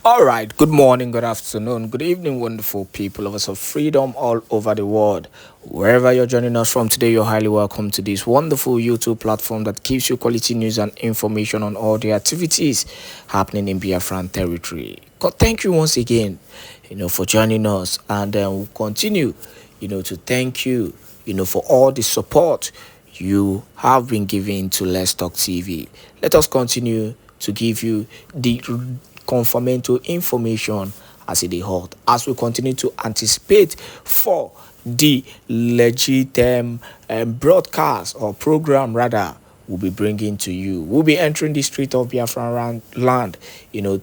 All right, good morning, good afternoon, good evening, wonderful people of us of freedom all over the world. Wherever you're joining us from today, you're highly welcome to this wonderful YouTube platform that gives you quality news and information on all the activities happening in Biafran territory. Thank you once again, for joining us, and we'll continue, to thank you, for all the support you have been giving to Let's Talk TV. Let us continue to give you the confirmatory information as it is hot, as we continue to anticipate for the legit broadcast or program rather we'll be bringing to you. We'll be entering the street of Biafraland,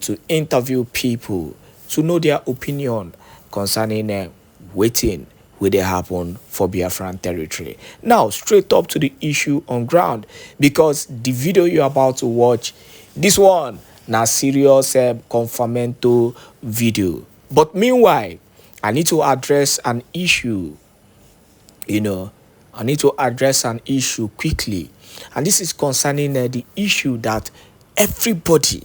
to interview people, to know their opinion concerning waiting will they happen for Biafran territory. Now, straight up to the issue on ground, because the video you're about to watch, this one, na serious confirmatory video. But meanwhile, I need to address an issue. I need to address an issue quickly, and this is concerning the issue that everybody,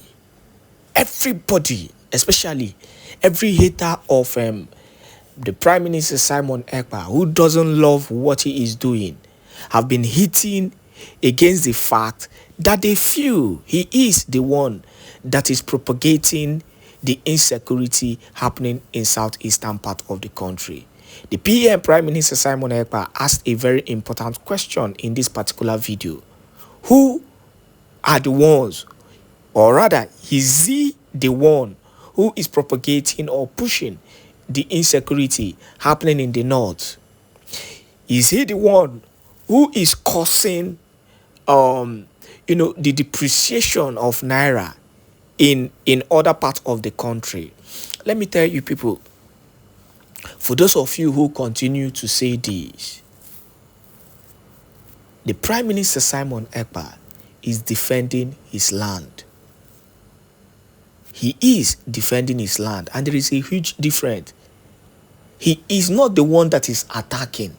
especially every hater of the Prime Minister Simon Ekpa, who doesn't love what he is doing, have been hitting against the fact that they feel he is the one that is propagating the insecurity happening in southeastern part of the country. The PM Prime Minister Simon Ekpa asked a very important question in this particular video. Who are the ones, or rather, is he the one who is propagating or pushing the insecurity happening in the north? Is he the one who is causing the depreciation of naira in other parts of the country? Let me tell you people, for those of you who continue to say this, the Prime Minister Simon Ekpa is defending his land. He is defending his land, and there is a huge difference. He is not the one that is attacking.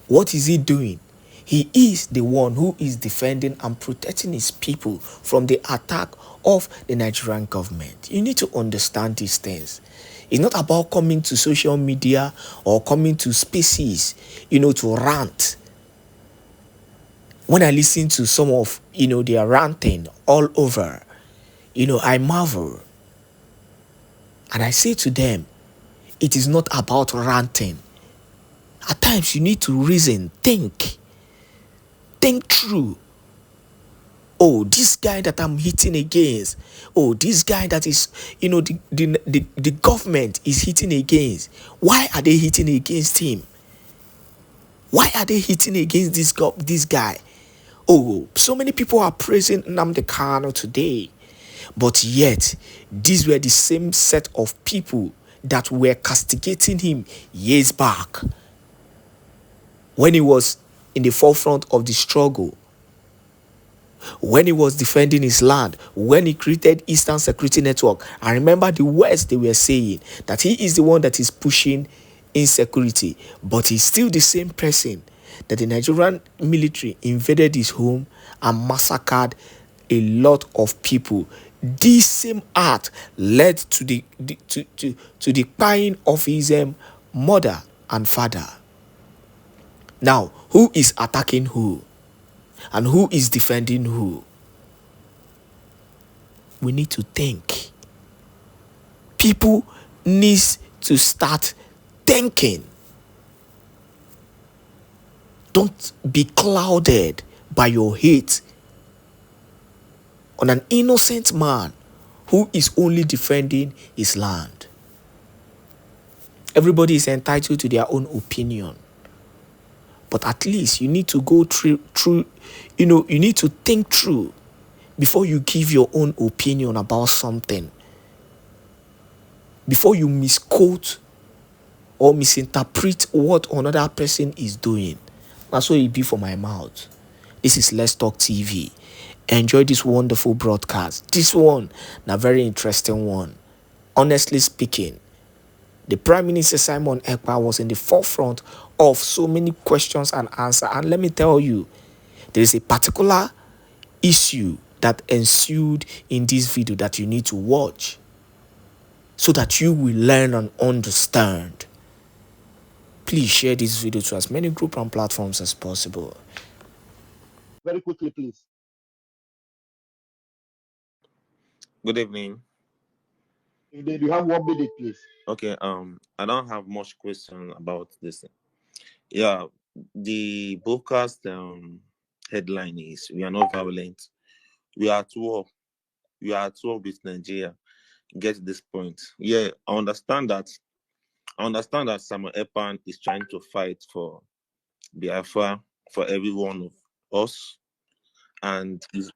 What is he doing? He is the one who is defending and protecting his people from the attack of the Nigerian government. You need to understand these things. It's not about coming to social media or coming to spaces, to rant. When I listen to some of, their ranting all over, I marvel. And I say to them, it is not about ranting. At times you need to reason, think through. Oh, this guy that I'm hitting against. Oh, this guy that is, the government is hitting against. Why are they hitting against him? Why are they hitting against this guy? Oh, so many people are praising Nnamdi Kanu today. But yet, these were the same set of people that were castigating him years back, when he was in the forefront of the struggle, when he was defending his land, when he created Eastern Security Network. I remember the words they were saying, that he is the one that is pushing insecurity, but he's still the same person that the Nigerian military invaded his home and massacred a lot of people. This same act led to the buying of his mother and father. Now, who is attacking who? And who is defending who? We need to think. People need to start thinking. Don't be clouded by your hate on an innocent man who is only defending his land. Everybody is entitled to their own opinion. But at least you need to go through, you need to think through before you give your own opinion about something. Before you misquote or misinterpret what another person is doing. That's what it be for my mouth. This is Let's Talk TV. Enjoy this wonderful broadcast. This one, a very interesting one. Honestly speaking, the Prime Minister Simon Ekpa was in the forefront of so many questions and answers. And let me tell you, there is a particular issue that ensued in this video that you need to watch. so that you will learn and understand. Please share this video to as many groups and platforms as possible. Very quickly, please. Good evening. If you have 1 minute, please. Okay, I don't have much question about this. Yeah, the broadcast headline is "We are not violent. We are at war. We are at war with Nigeria." Get this point. Yeah, I understand that Samuel Epan is trying to fight for Biafra for every one of us, and please,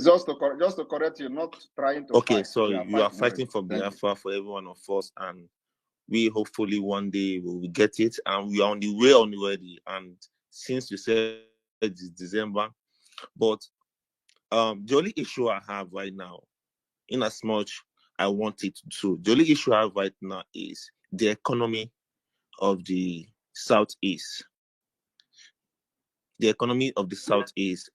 just to correct you, not trying to okay, fight. sorry, you are fighting for Biafra for every one of us, and we hopefully one day will get it, and we are on the way already. And since you said it's December, but the only issue I have right now, in as much I want it to, the only issue I have right now is the economy of the Southeast. The economy of the Southeast,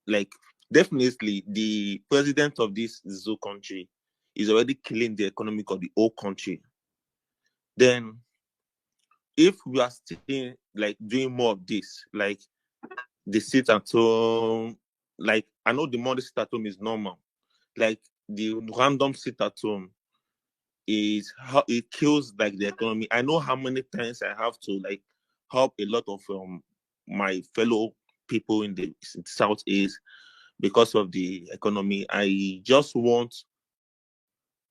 like definitely the president of this zoo country is already killing the economy of the whole country. Then if we are still like doing more of this, like the sit at home, like I know the money sit at home is normal, like the random sit at home is how it kills like the economy. I know how many times I have to like help a lot of my fellow people in the Southeast because of the economy. I just want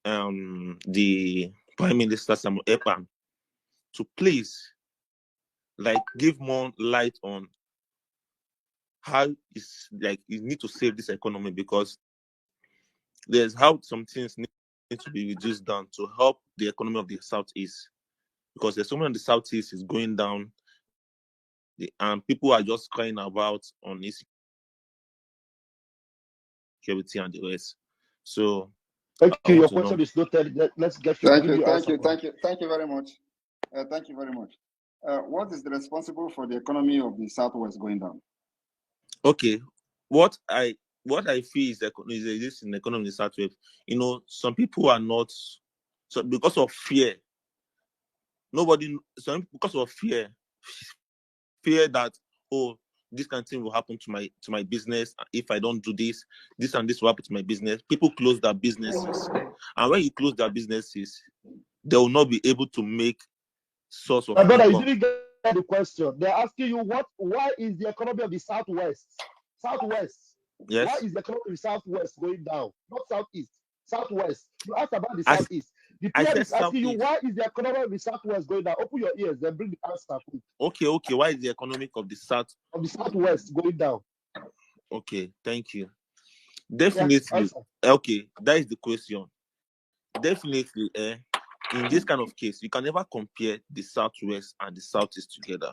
the Prime Minister Samuel Epan to please like give more light on how it's like you need to save this economy, because there's how some things need to be reduced down to help the economy of the Southeast, because there's someone in the Southeast is going down, and people are just crying about on insecurity and the rest. So thank you. Your question is noted. Let's get you. Thank you very much. Thank you very much. What is responsible for the economy of the Southwest going down? Okay, what I feel is this in the economy of the Southwest. You know, some people are not, so because of fear. Because of fear that, oh, this kind of thing will happen to my business if I don't do this and this will happen to my business. People close their businesses, and when you close their businesses, they will not be able to make source of brother, income. you didn't get the question. They're asking you why is the economy of the Southwest? Yes. Why is the economy of the Southwest going down? Not Southeast, Southwest. You asked about the Southeast. The PM is asking you why is the economy of the Southwest going down? Open your ears, then bring the answer. Okay. Why is the economic of the Southwest going down? Okay, thank you. Definitely. Yes, okay, that is the question. Definitely, in this kind of case, you can never compare the Southwest and the Southeast together.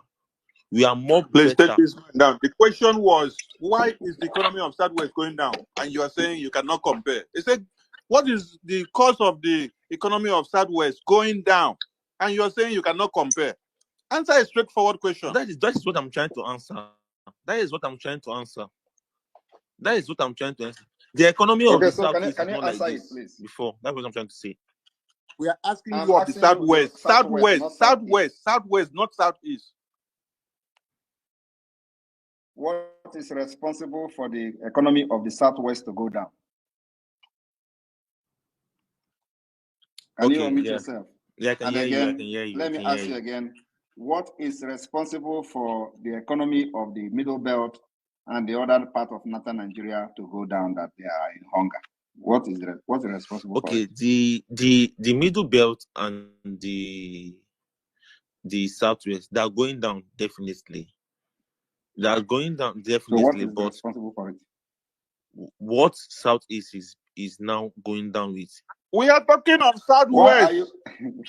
We are more Please take this down. The question was, why is the economy of Southwest going down? And you are saying you cannot compare. They said, what is the cause of the economy of Southwest going down? And you are saying you cannot compare. Answer a straightforward question. That is what I'm trying to answer. The economy of the Southeast is not like this before. That's what I'm trying to say. We are asking you of the Southwest. Southwest, not Southeast. What is responsible for the economy of the Southwest to go down? Can you unmute yourself? Yeah, I can hear you. Let me ask you again. What is responsible for the economy of the Middle Belt and the other part of northern Nigeria to go down, that they are in hunger? What's responsible for it? The Middle Belt and the Southwest, they are going down definitely. They are going down definitely. So what is responsible for it? What Southeast is now going down with? We are talking of Southwest.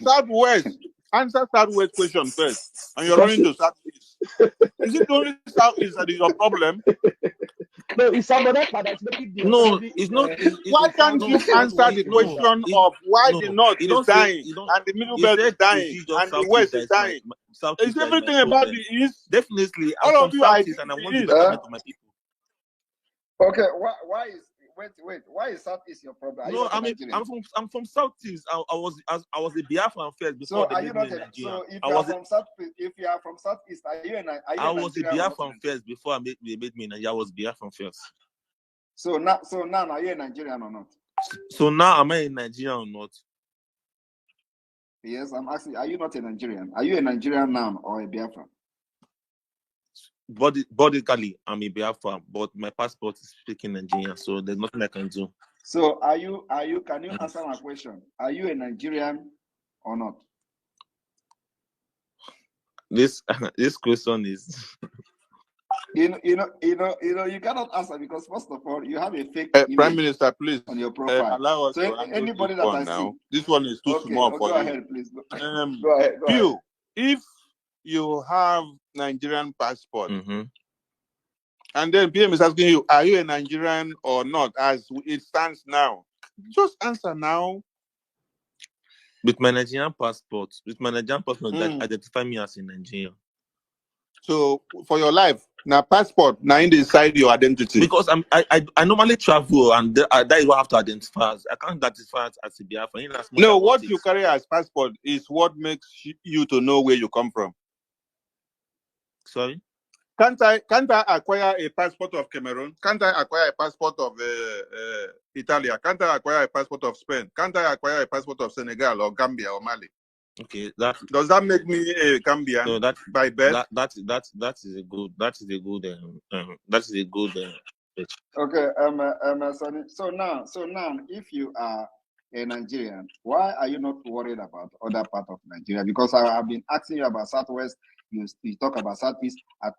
Southwest. Answer Southwest question first. And you're running to Southeast. Is it only Southeast that is your problem? No, it's somebody that's making the it's not. Why can't you answer the question of why the North is dying and the Middle Belt is dying and the West is dying? Is everything about the East? Definitely. All of you are East, and I want the betterment of my people. Okay, Wait. Why is Southeast your problem? Are No, you I mean, I'm from Southeast. I was a Biafran first before they made me a Nigerian. So if you are from Southeast, are you I was a Nigerian Biafran first before they made me a Nigerian. I was Biafran first. So now are you a Nigerian or not? So now am I a Nigerian or not? Yes, I'm asking, are you not a Nigerian? Are you a Nigerian now or a Biafran? Bodily, I'm a Biafra, but my passport is speaking Nigerian, so there's nothing I can do. So can you answer my question? Are you a Nigerian or not? This question is you cannot answer because first of all you have a fake Prime Minister, please on your profile. Allow us so to handle anybody this that one I now. see, This one is too small for go you. ahead, please. Go ahead. Bļüďű, if you have Nigerian passport, and then PM is asking you, are you a Nigerian or not, as it stands now? Just answer now. With my Nigerian passport, that identify me as a Nigerian. So for your life, now passport, now in decide your identity. Because I normally travel, and that is what I have to identify as. I can't identify as a Biafran. No, what you carry as passport is what makes you to know where you come from. Sorry? Can't I acquire a passport of Cameroon? Can't I acquire a passport of Italy? Can't I acquire a passport of Spain? Can't I acquire a passport of Senegal or Gambia or Mali? Okay, does that make me a Gambian? No, that by birth? That is a good. Okay, Sonny. So now, if you are a Nigerian, why are you not worried about other part of Nigeria? Because I have been asking you about Southwest. You talk about Southeast. I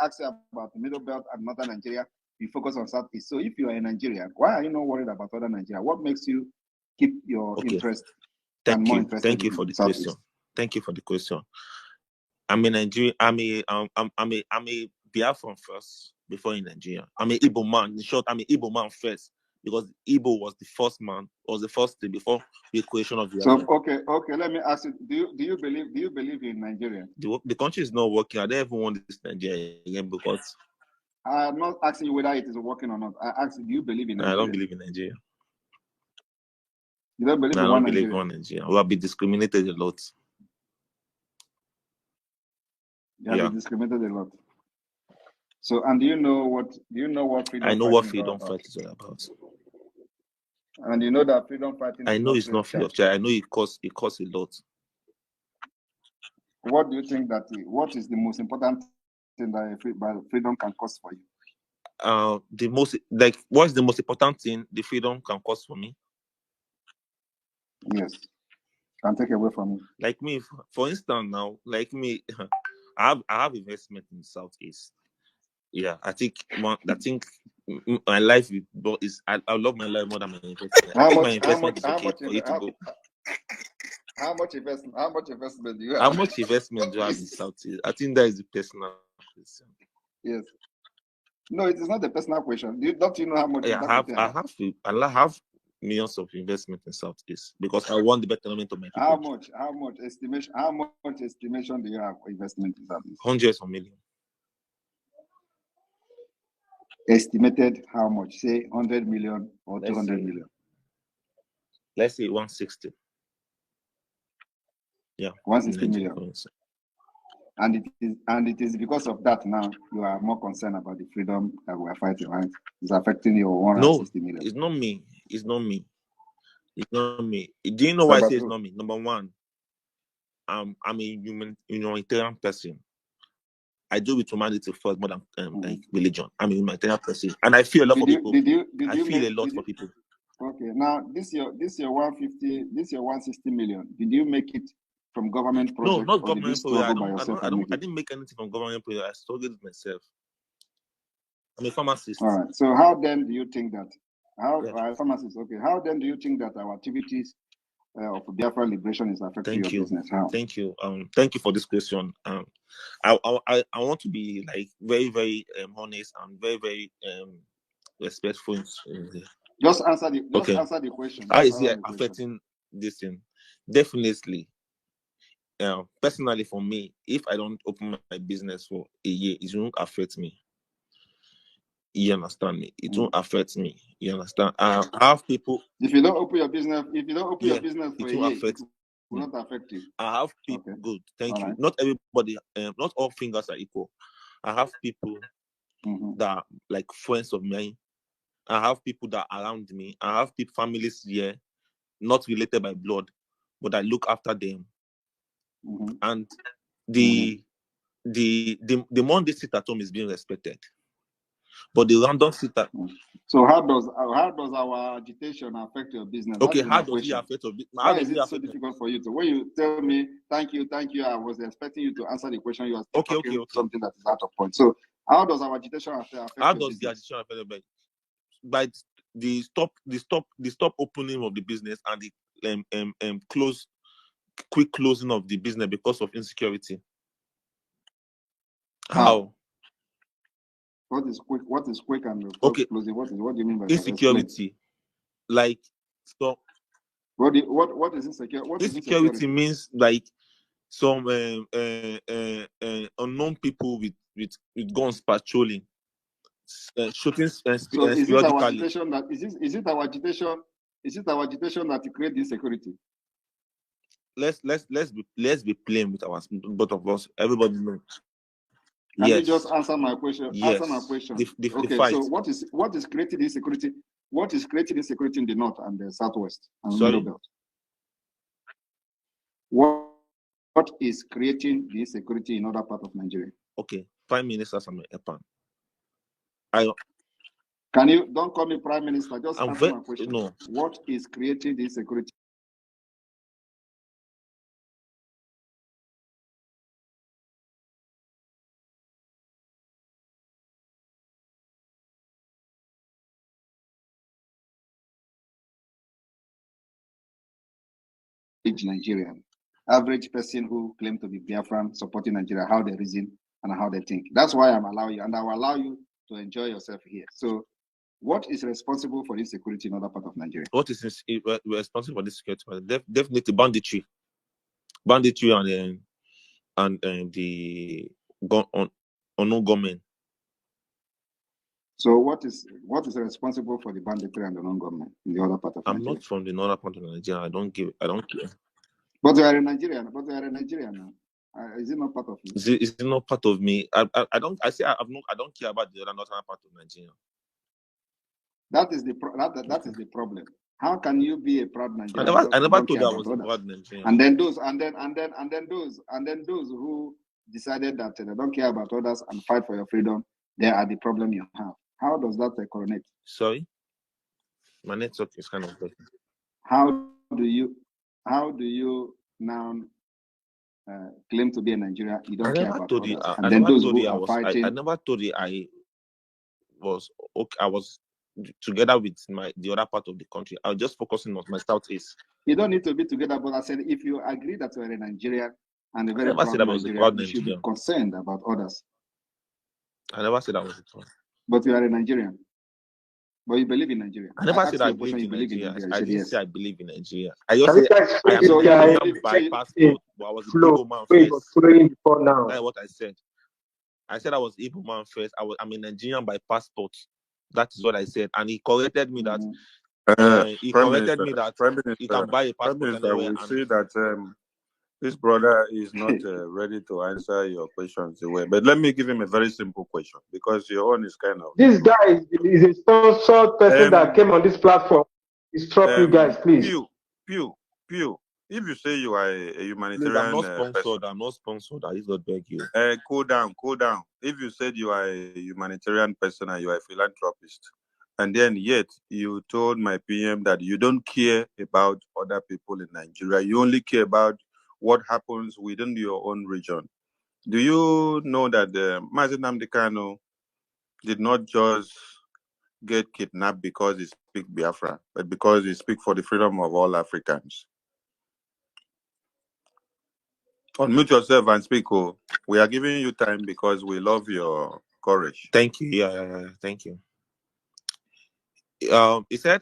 asked you about the Middle Belt and Northern Nigeria. You focus on Southeast. So if you are a Nigerian, why are you not worried about other Nigeria? What makes you keep your interest? Thank you for the question. Thank you for the question. I'm a Nigerian. I'm a Biafran first before in Nigeria. I'm an Igbo man. In short, I'm an Igbo man first because Igbo was the first thing before the creation of Biafra. So okay. Let me ask you: Do you believe in Nigeria? The country is not working. I don't even want this Nigeria again because I'm not asking you whether it is working or not. I asked you: Do you believe in Nigeria? I don't believe in Nigeria. You don't believe in one Nigeria? I don't believe in one Nigeria. We have been discriminated a lot. You have been discriminated a lot. So, and do you know what freedom? I know what freedom fight is all about. And you know that freedom fighting. I know it's not free of charge. I know it costs a lot. What do you think what is the most important thing that freedom can cost for you? What's the most important thing the freedom can cost for me? Yes, can take away from you. Like me, for instance, now, like me, I have investment in the Southeast. Yeah, I think my life is I love my life more than my investment. I think my investment is okay for you to go. How much investment do you have? How much investment do you have in Southeast? I think that is the personal question. Yes. No, it is not the personal question. Don't you know how much? Yeah, I have millions of investment in Southeast because I want the betterment of my people. How much estimation do you have for investment in Southeast? Hundreds of millions. Estimated how much? Say 100 million or 200 million. Let's say 160. Yeah, 160 million. And it is because of that now you are more concerned about the freedom that we are fighting, right? It's affecting your 160 million. It's not me. It's not me. Do you know why I say it's not me? Number one, I'm a humanitarian person. I do with humanity first more than like religion. I'm a humanitarian person, and I feel a lot for people. I feel a lot for people. Okay, now this your 150, this your 160 million. Did you make it from government project? No, not government project. I didn't make anything from government project. I struggled with myself. I'm a pharmacist. All right. So how then do you think that? Pharmacist? Okay. How then do you think that our activities of Biafra liberation is affecting your business? How? Thank you. Thank you for this question. I want to be like very, very honest and very, very respectful. Just answer the question. How is it affecting this thing? Definitely. Personally, for me, if I don't open my business for a year, it won't affect me. You understand me? It won't affect me. You understand? I have people. If you don't open your business, your business for it a won't year, affect it will not affect you. I have people. Okay. Good, thank All you. right. Not everybody, not all fingers are equal. I have people that are like friends of mine. I have people that are around me. I have people, families here, not related by blood, but I look after them. And the one they sit at home is being respected, but the random sitter. So how does our agitation affect your business? Okay, how does it affect your business? Why is it so difficult for you to, when you tell me thank you, I was expecting you to answer the question, you are still talking something that is out of point. So how does our agitation affect your business? How does the agitation affect your business? By the stop opening of the business and the quick closing of the business because of insecurity. How? What is quick and okay closing? What do you mean by insecurity? Like stop. What is insecurity? What insecurity means like some unknown people with guns patrolling, shooting so is it our agitation that is it our agitation that creates insecurity? Let's be plain with our both of us. Everybody knows. Can you just answer my question? Yes. Answer my question. The fight. So what is creating insecurity? What is creating insecurity in the north and the southwest and Sorry? middle belt? What is creating the insecurity in other part of Nigeria? Okay, Prime Minister Samuel Epan. Can you don't call me Prime Minister? Just answer my question. No. What is creating the insecurity? Nigerian, average person who claim to be Biafran supporting Nigeria, how they reason and how they think. That's why I'm allowing you, and I will allow you to enjoy yourself here. So, what is responsible for this security in other part of Nigeria? What is responsible for this security? Definitely banditry and the unknown government. So what is responsible for the banditry and the non-government in the other part of Nigeria? I'm not from the northern part of Nigeria. I don't care. But you are in Nigeria. Now. Is it not part of you? Is it not part of me? I don't care about the other northern part of Nigeria. That is the problem. How can you be a proud Nigerian? I never told you I was a proud Nigerian. And then those who decided that they don't care about others and fight for your freedom, they are the problem you have. How does that correlate? Sorry, my network is kind of broken. How do you now claim to be a Nigerian? You don't care about others, and then those who are fighting. I never told you I was okay. I was together with the other part of the country. I was just focusing on my southeast. You don't need to be together, but I said if you agree that you are a Nigerian and a very proud Nigerian, you should be concerned about others. I never said I was a proud. But you are a Nigerian. But you believe in Nigeria. I never said I believe in Nigeria. I didn't say I believe in Nigeria. I just said I am Nigerian by passport, but I was an Igbo man first. That's what I said. I said I was Igbo man first. I'm a Nigerian by passport. That is what I said, and he corrected me that. He corrected me that he can buy a passport anywhere. We see that this brother is not ready to answer your questions away. But let me give him a very simple question because your own is kind of. This guy is a sponsored person that came on this platform. Stop you guys, please. Pew. If you say you are a humanitarian, I'm not sponsored. I just beg you. Cool down. If you said you are a humanitarian person and you are a philanthropist, and then yet you told my PM that you don't care about other people in Nigeria, you only care about what happens within your own region. Do you know that Mazi Nnamdi Kanu did not just get kidnapped because he speaks Biafra, but because he speaks for the freedom of all Africans? Unmute yourself and speak. Oh. We are giving you time because we love your courage. Thank you. Yeah. Thank you. He said,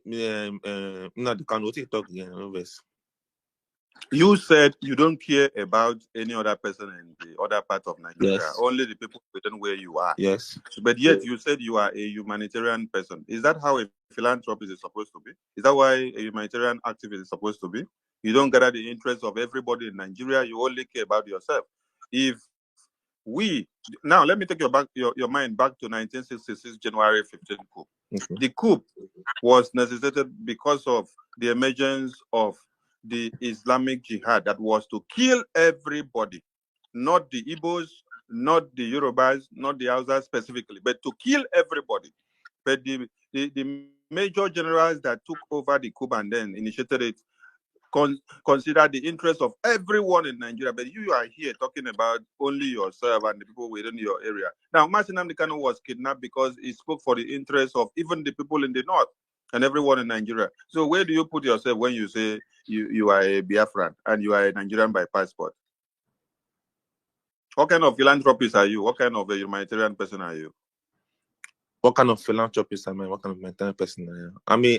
"Nnamdi Kanu, what you talk again?" You said you don't care about any other person in the other part of Nigeria, Yes. only the people within where you are. Yes. But yet you said you are a humanitarian person. Is that how a philanthropist is supposed to be? Is that why a humanitarian activist is supposed to be? You don't gather the interests of everybody in Nigeria. You only care about yourself. If we now, let me take your mind back to 1966 January 15 coup. Okay. The coup was necessitated because of the emergence of the Islamic Jihad that was to kill everybody, not the Igbos, not the Yorubas, not the Hausas specifically, but to kill everybody. But the major generals that took over the coup and then initiated it consider the interest of everyone in Nigeria, but you are here talking about only yourself and the people within your area. Now, Mazi Nnamdi Kanu was kidnapped because he spoke for the interest of even the people in the north and everyone in Nigeria. So where do you put yourself when you say you are a Biafran and you are a Nigerian by passport? What kind of philanthropist are you? What kind of a humanitarian person are you? What kind of philanthropist am I? What kind of humanitarian person I am?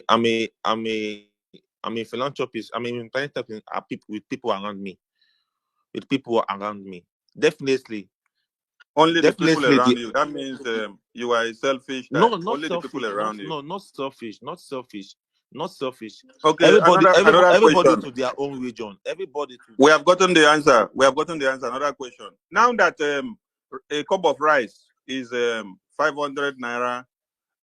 I'm a philanthropist. I'm a humanitarian with people around me. With people around me. Definitely. Only the people around you. That means you are a selfish type. No, not only selfish. The people around you. No, not selfish. Not selfish. Not selfish. Okay, everybody question. To their own region. Everybody to. We have gotten the answer. Another question. Now that a cup of rice is 500 naira,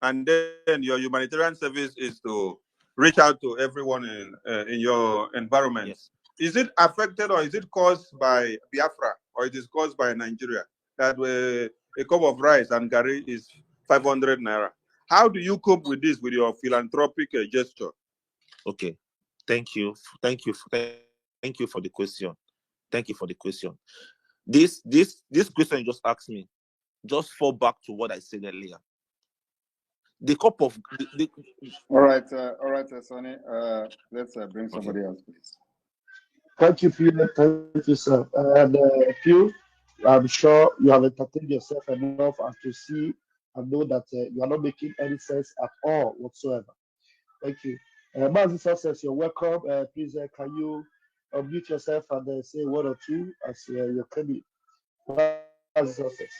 and then your humanitarian service is to reach out to everyone in your environment. Yes. Is it affected or is it caused by Biafra or it is caused by Nigeria that a cup of rice and curry is 500 naira? How do you cope with this with your philanthropic gesture? Okay, thank you for the question. Thank you for the question. This question you just asked me, just fall back to what I said earlier. The cup of All right, Sonny. Let's bring somebody else, please. Thank you, Peter. Thank you, sir. And Pew, I'm sure you have entertained yourself enough as to see and know that you are not making any sense at all whatsoever. Thank you. Mazi Success, you're welcome. Please, can you unmute yourself and say one or two as you're coming? Mazi Success.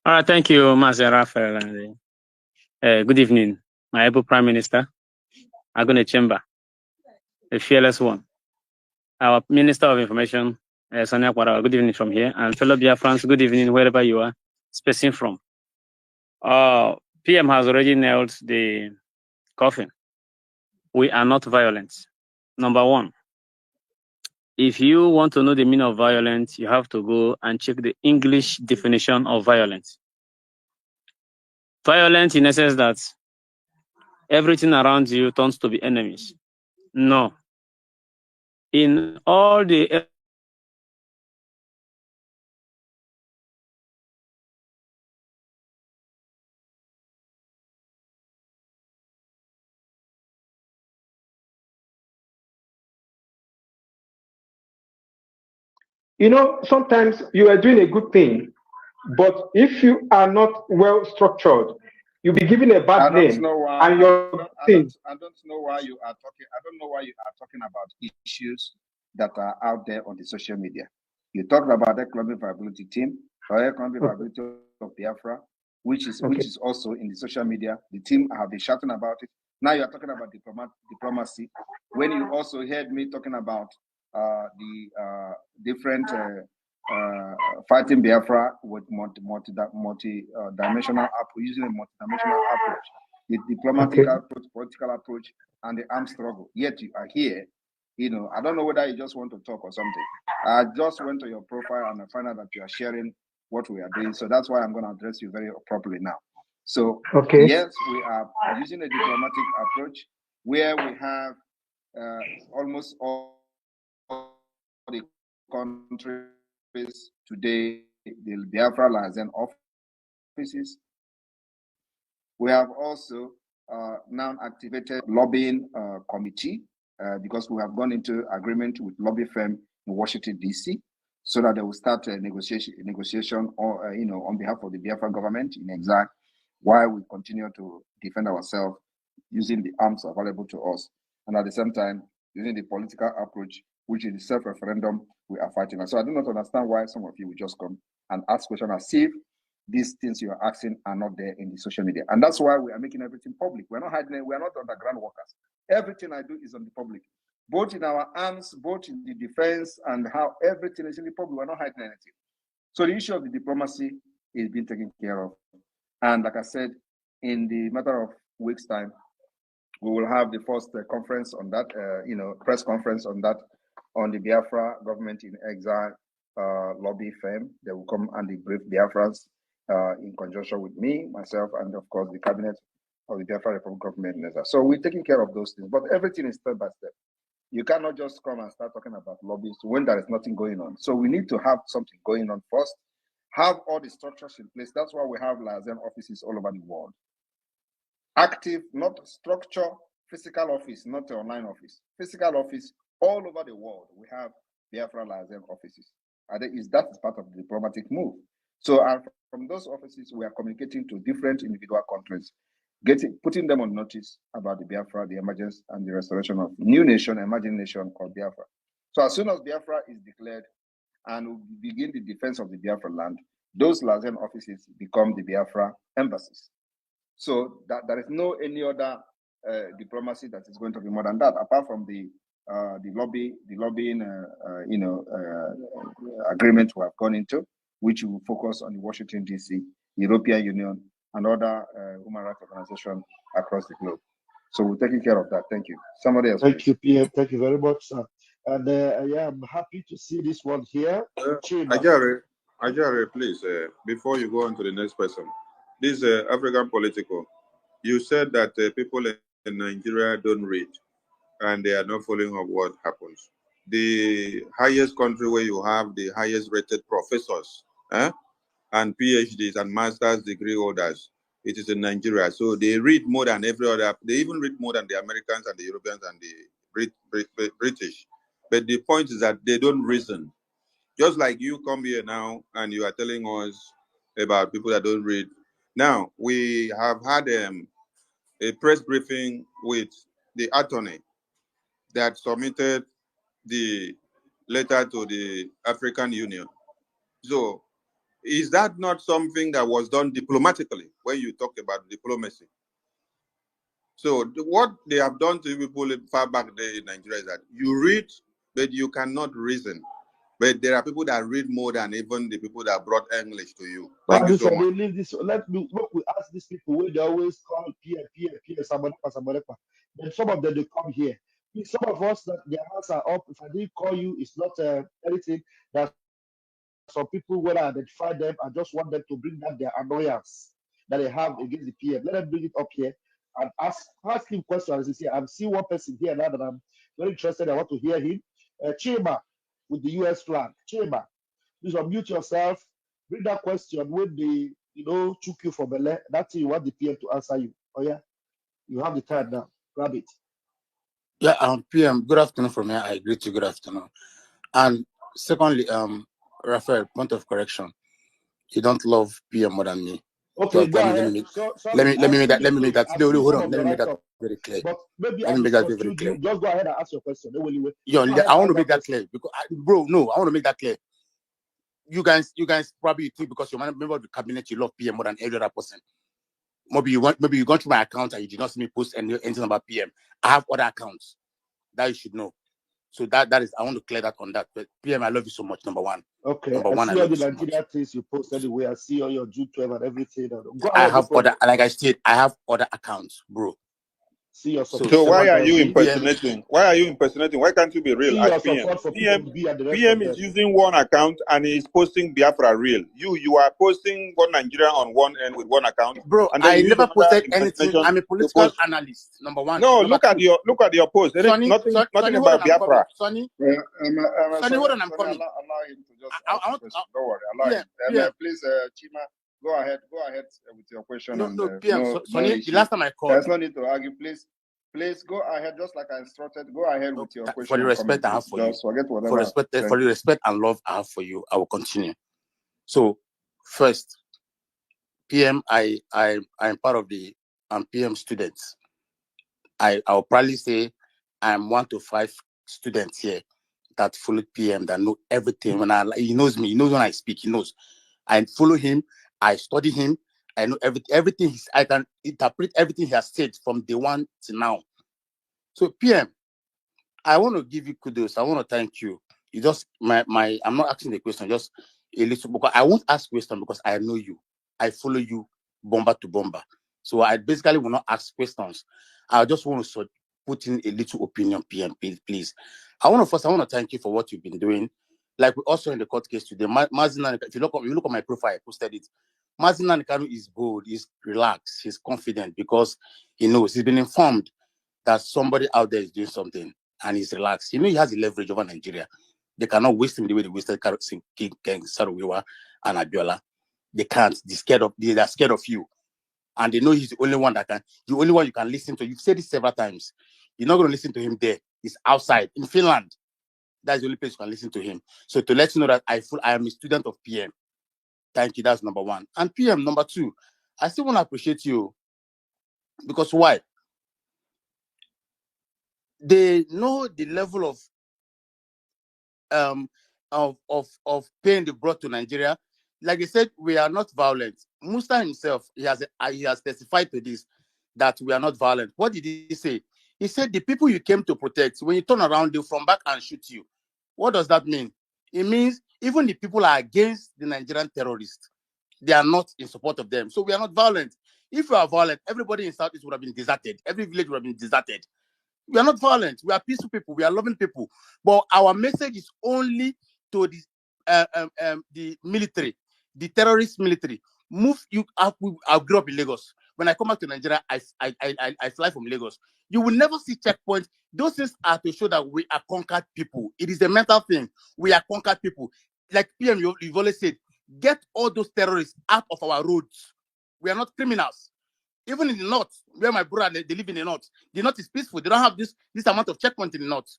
All right, thank you, Mazi Raphael. Good evening, my able Prime Minister, Agone Chamber, the fearless one, our Minister of Information, Sonia Kwara. Good evening from here, and fellow Biafrans, good evening wherever you are spacing from. PM has already nailed the coffin. We are not violent. Number one, if you want to know the meaning of violence, you have to go and check the English definition of violence. Violence in essence that everything around you turns to be enemies. No. In all the You know, sometimes you are doing a good thing, but if you are not well structured, you'll be given a bad name. I don't know why you are talking. I don't know why you are talking about issues that are out there on the social media. You talked about economic viability team or economic viability of Biafra, which is also in the social media. The team have been shouting about it. Now you are talking about diplomacy. When you also heard me talking about the different fighting Biafra with multi-dimensional approach, using a multi-dimensional approach, the diplomatic approach, political approach, and the armed struggle. Yet you are here. You know, I don't know whether you just want to talk or something. I just went to your profile and I find out that you are sharing what we are doing. So that's why I'm going to address you very properly now. So yes, we are using a diplomatic approach where we have almost all the countries today, the Biafraland and offices. We have also now activated lobbying committee because we have gone into agreement with lobby firm in Washington, D.C., so that they will start a negotiation or, on behalf of the Biafra government in exile, while we continue to defend ourselves using the arms available to us. And at the same time, using the political approach which is the self-referendum we are fighting. And so I do not understand why some of you will just come and ask questions as if these things you are asking are not there in the social media. And that's why we are making everything public. We're not hiding it. We are not underground workers. Everything I do is on the public, both in our arms, both in the defense, and how everything is in the public. We're not hiding anything. So the issue of the diplomacy is being taken care of. And like I said, in the matter of weeks' time, we will have the first conference on that, press conference on that, on the Biafra government in exile lobby firm. They will come and debrief Biafrans in conjunction with me, myself, and of course the cabinet of the Biafra Republic government. So we're taking care of those things, but everything is step by step. You cannot just come and start talking about lobbies when there is nothing going on. So we need to have something going on first, have all the structures in place. That's why we have liaison offices all over the world. Active, not structure, physical office, not online office. Physical office all over the world. We have Biafra liaison offices. That is part of the diplomatic move. So from those offices, we are communicating to different individual countries, putting them on notice about the Biafra, the emergence, and the restoration of new nation, emerging nation called Biafra. So as soon as Biafra is declared and we begin the defense of the Biafra land, those liaison offices become the Biafra embassies. So that there is no any other diplomacy that is going to be more than that, apart from the lobbying agreement we have gone into, which will focus on the Washington D.C., European Union, and other human rights organizations across the globe. So we're taking care of that. Thank you. Somebody else. Thank you, PM. Thank you very much, sir. And yeah, I'm happy to see this one here. Ajare, please, before you go on to the next person, this African political, you said that people in Nigeria don't read and they are not following up what happens. The highest country where you have the highest rated professors and PhDs and master's degree holders, it is in Nigeria. So they read more than every other, they even read more than the Americans and the Europeans and the British. But the point is that they don't reason. Just like you come here now and you are telling us about people that don't read. Now, we have had a press briefing with the attorney that submitted the letter to the African Union. So, is that not something that was done diplomatically when you talk about diplomacy? So, what they have done to people far back there in Nigeria is that you read, but you cannot reason. But there are people that read more than even the people that brought English to you. Thank you so much. Let me ask these people where they always call PM, then some of them they come here. Some of us that their hands are up. If I didn't call you, it's not anything. That some people will identify them and just want them to bring down their annoyance that they have against the PM. Let them bring it up here and ask him questions. As you see, I'm seeing one person here now that I'm very interested. I want to hear him. Chima with the US flag. Chima, please unmute yourself. Bring that question when they, took you for Bele. That's you want the PM to answer you. Oh yeah, you have the time now. Grab it. Yeah, PM. Good afternoon from here. I greet you. Good afternoon. And secondly, Raphael, point of correction. You don't love PM more than me. Okay, go ahead. Let me make that. No, hold on. Let me make that very clear. But maybe let me make that very clear. Just go ahead and ask your question. I want to make that clear because, bro, no, I want to make that clear. You guys probably think because you're a member of the cabinet, you love PM more than every other person. Maybe you gone to my account and you did not see me post anything about PM. I have other accounts that you should know. So that is, I want to clear that on that. But PM, I love you so much. Number one. Okay. Number one, I see all the Nigeria things you post anyway. I see all your June 12 and everything. I have other, like I said, I have other accounts, bro. See your support. So why are you impersonating? Why are you impersonating? Why can't you be real? As PM is using one account and he's posting Biafra real. You are posting one Nigeria on one end with one account. Bro, and then I never posted anything. I'm a political analyst. Number one. No, look at your post. There is nothing about Biafra. Sonny, hold on, I'm coming. Allow him to just don't worry. Allow him. Please, Chima. Go ahead with your question. No, PM. Sonny, the last time I called. There's no need to argue. Please go ahead, just like I instructed. Go ahead with your question. For the respect I have for you. For the respect and love I have for you, I will continue. So, first, PM, I'm part of the PM students. I'll probably say I'm 1 to 5 students here that followed PM, that know everything. He knows me. He knows when I speak. He knows. I follow him. I study him. I know everything. I can interpret everything he has said from day one to now. So PM, I want to give you kudos. I want to thank you. You just I'm not asking the question, just a little, because I won't ask question because I know you. I follow you bomber to bomber. So I basically will not ask questions. I just want to put in a little opinion, PM, please. I want to thank you for what you've been doing. Like we also in the court case today, Mazina, if you look at my profile, I posted it. Mazina Nkanu is bold, he's relaxed, he's confident because he knows, he's been informed that somebody out there is doing something and he's relaxed. He has the leverage over Nigeria. They cannot waste him the way they wasted King Saruwiwa and Abiola. They can't. They're scared of you. And they know he's the only one the only one you can listen to. You've said this several times. You're not going to listen to him there. He's outside in Finland. That's the only place you can listen to him. So to let you know that I am a student of PM. Thank you. That's number one. And PM, number two, I still want to appreciate you. Because why? They know the level of pain they brought to Nigeria. Like they said, we are not violent. Musa himself, he has testified to this, that we are not violent. What did he say? He said the people you came to protect, when you turn around, they'll from back and shoot you. What does that mean? It means even the people are against the Nigerian terrorists. They are not in support of them. So we are not violent. If we are violent, everybody in Southeast would have been deserted. Every village would have been deserted. We are not violent. We are peaceful people. We are loving people. But our message is only to the military, the terrorist military. Move you up. I grew up in Lagos. When I come back to Nigeria, I fly from Lagos. You will never see checkpoints. Those things are to show that we are conquered people. It is a mental thing. We are conquered people. Like PM, you've always said, get all those terrorists out of our roads. We are not criminals. Even in the north, where my brother, they live in the north is peaceful. They don't have this amount of checkpoint in the north.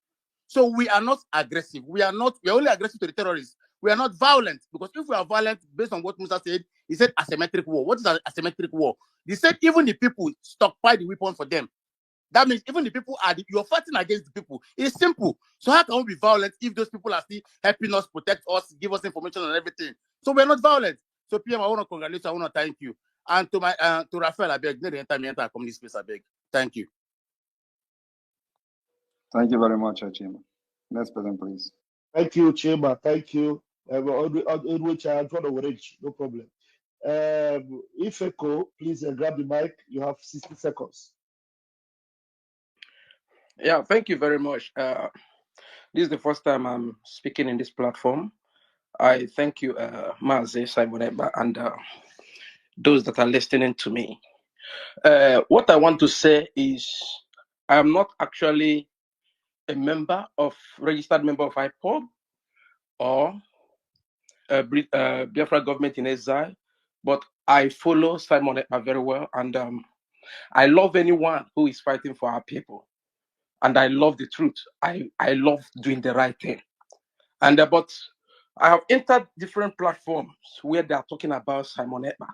So we are not aggressive. We are only aggressive to the terrorists. We are not violent, because if we are violent, based on what Musa said, he said asymmetric war. What is an asymmetric war? He said even the people stockpile the weapon for them. That means even the people you're fighting against the people. It's simple. So how can we be violent if those people are still helping us, protect us, give us information and everything? So we're not violent. So PM, I want to congratulate you. I want to thank you. And to Raphael, I beg, enter community space, I beg. Thank you. Thank you very much, Chima. Next person, please. Thank you, Chima. Thank you. No problem. If Echo, please grab the mic. You have 60 seconds. Yeah, thank you very much. This is the first time I'm speaking in this platform. I thank you, Mazi, Simon Eba, and those that are listening to me. What I want to say is I'm not actually a registered member of IPOB or Biafra government in exile, but I follow Simon Eba very well, and I love anyone who is fighting for our people. And I love the truth. I love doing the right thing. And but I have entered different platforms where they are talking about Simon Eba.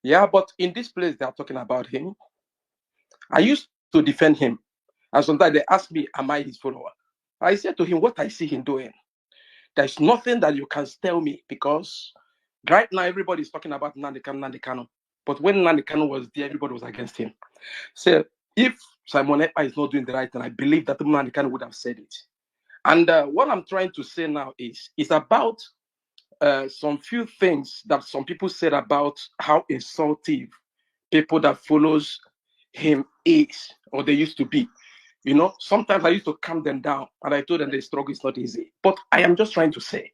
Yeah, but in this place they are talking about him. I used to defend him. And sometimes they ask me, am I his follower? I said to him, what I see him doing, there's nothing that you can tell me, because right now everybody is talking about Nnamdi Kanu. But when Nnamdi Kanu was there, everybody was against him. So if Simon Eba is not doing the right thing, I believe that Nnamdi Kanu would have said it. And what I'm trying to say now is about some few things that some people said about how insultive people that follows him is, or they used to be. Sometimes I used to calm them down, and I told them the struggle is not easy. But I am just trying to say,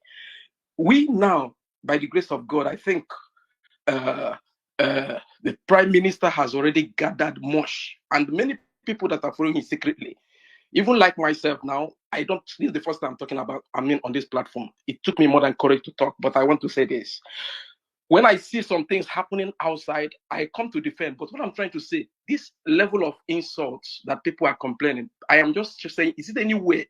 we now, by the grace of God, I think the Prime Minister has already gathered much, and many people that are following him secretly. Even like myself now, this is the first time I'm talking about, on this platform. It took me more than courage to talk, but I want to say this. When I see some things happening outside, I come to defend. But what I'm trying to say, this level of insults that people are complaining, I am just saying, is it any way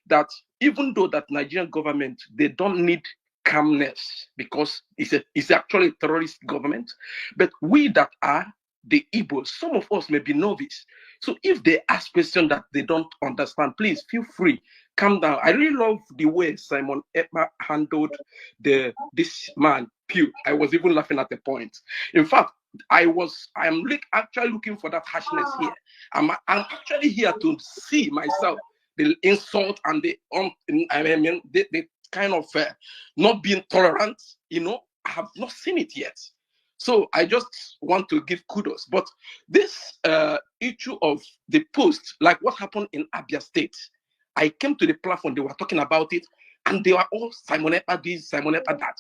that even though that Nigerian government, they don't need calmness because it's actually a terrorist government, but we that are the Igbos. Some of us may be novice. So if they ask questions that they don't understand, please feel free. Calm down. I really love the way Simon Ekpa handled this man, Pew. I was even laughing at the point. In fact, I'm actually looking for that harshness here. I'm actually here to see myself the insult and the kind of not being tolerant. I have not seen it yet. So I just want to give kudos. But this issue of the post, like what happened in Abia State, I came to the platform, they were talking about it, and they were all Simon Ekpa this, Simon Ekpa that.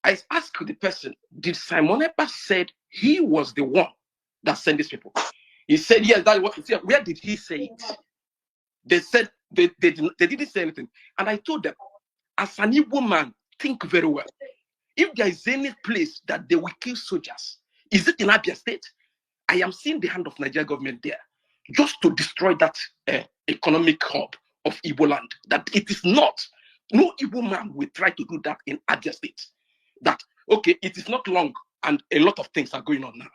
I asked the person, did Simon Ekpa said he was the one that sent these people? He said, yes, that was. Where did he say it? They said they didn't say anything. And I told them, as an Igbo man, think very well. If there is any place that they will kill soldiers, is it in Abia State? I am seeing the hand of Nigeria government there, just to destroy that economic hub of Igbo land. That it is not. No Igbo man will try to do that in Abia State. That, okay, it is not long and a lot of things are going on now.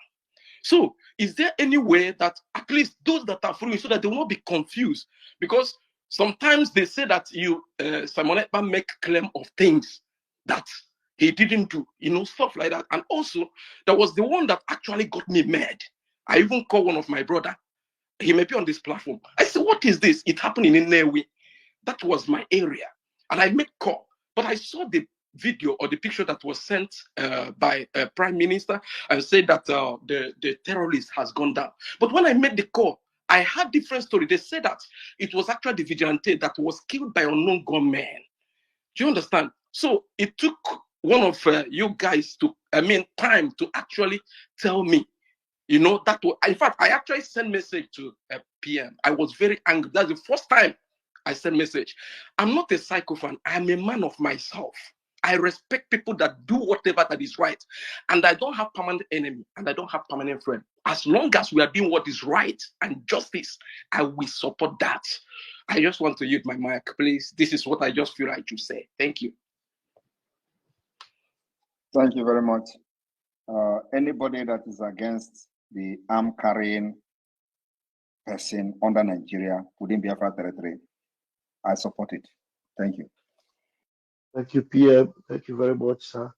So is there any way that at least those that are following, so that they will not be confused? Because sometimes they say that Simon Ekpa make claim of things that he didn't do, stuff like that. And also, there was the one that actually got me mad. I even called one of my brother. He may be on this platform. I said, what is this? It happened in Nnewi. That was my area. And I made call. But I saw the video or the picture that was sent by Prime Minister and said that the terrorist has gone down. But when I made the call, I had different story. They said that it was actually the vigilante that was killed by unknown gunmen. Do you understand? So it took one of you guys time to actually tell me, that was, in fact, I actually sent message to PM. I was very angry. That's the first time I sent message. I'm not a psychophant. I'm a man of myself. I respect people that do whatever that is right. And I don't have permanent enemy and I don't have permanent friend. As long as we are doing what is right and justice, I will support that. I just want to use my mic, please. This is what I just feel I should say. Thank you. Thank you very much. Anybody that is against the arm carrying person under Nigeria within Biafra territory, I support it. Thank you. Thank you, PM. Thank you very much, sir.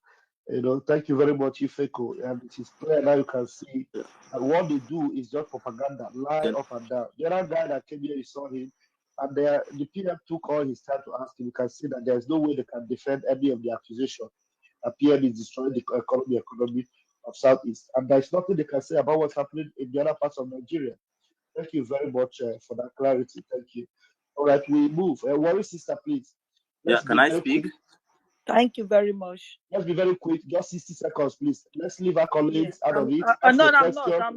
Thank you very much, Ifeko. And it is clear now you can see that what they do is just propaganda, lie up and down. The other guy that came here, you saw him, and the PM took all his time to ask him. You can see that there is no way they can defend any of the accusation. The PM is destroying the economy of Southeast. And there's nothing they can say about what's happening in the other parts of Nigeria. Thank you very much for that clarity. Thank you. All right, we move. Worry sister, please. Let's can I speak? Quick. Thank you very much. Let's be very quick. Just 60 seconds, please. Let's leave our colleagues out of it. No, I'm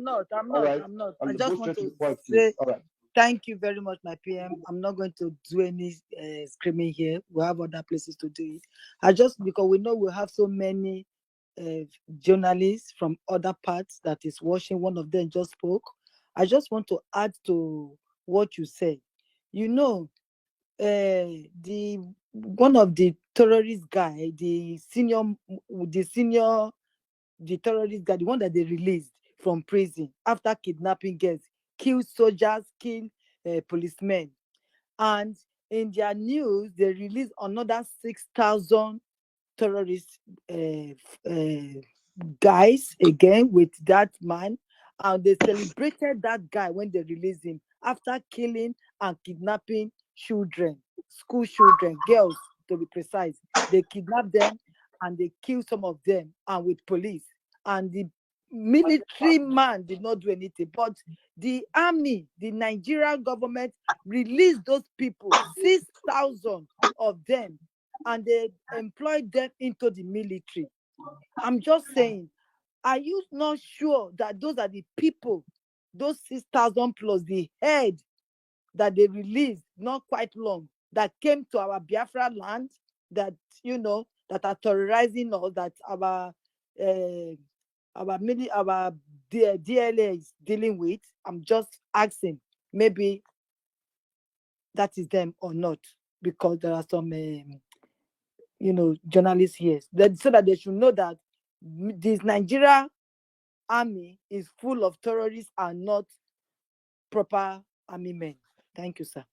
not. Right. I just want to say thank you very much, my PM. I'm not going to do any screaming here. We have other places to do it. Because we know we have so many journalists from other parts that is watching. One of them just spoke. I just want to add to what you said. One of the terrorist guy, the terrorist guy, the one that they released from prison after kidnapping girls, killed soldiers, killed policemen. And in their news, they released another 6,000 terrorist guys again with that man. And they celebrated that guy when they released him after killing and kidnapping children, school children, girls to be precise. They kidnapped them and they killed some of them, and with police. And the military man did not do anything, but the army, the Nigerian government released those people, 6,000 of them, and they employed them into the military. I'm just saying, are you not sure that those are the people, those 6,000 plus the head that they released not quite long, that came to our Biafra land, that that are terrorizing us, that our DLA is dealing with? I'm just asking, maybe that is them or not, because there are some journalists here, so that they should know that this Nigeria army is full of terrorists and not proper army men. Thank you, sir.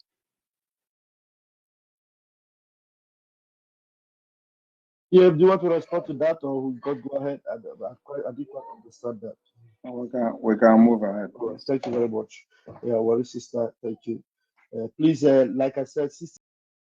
Yeah, do you want to respond to that, or we can go ahead? I did not understand that. We can move ahead. All right, thank you very much. Yeah, well, sister, thank you. Please, like I said, sister.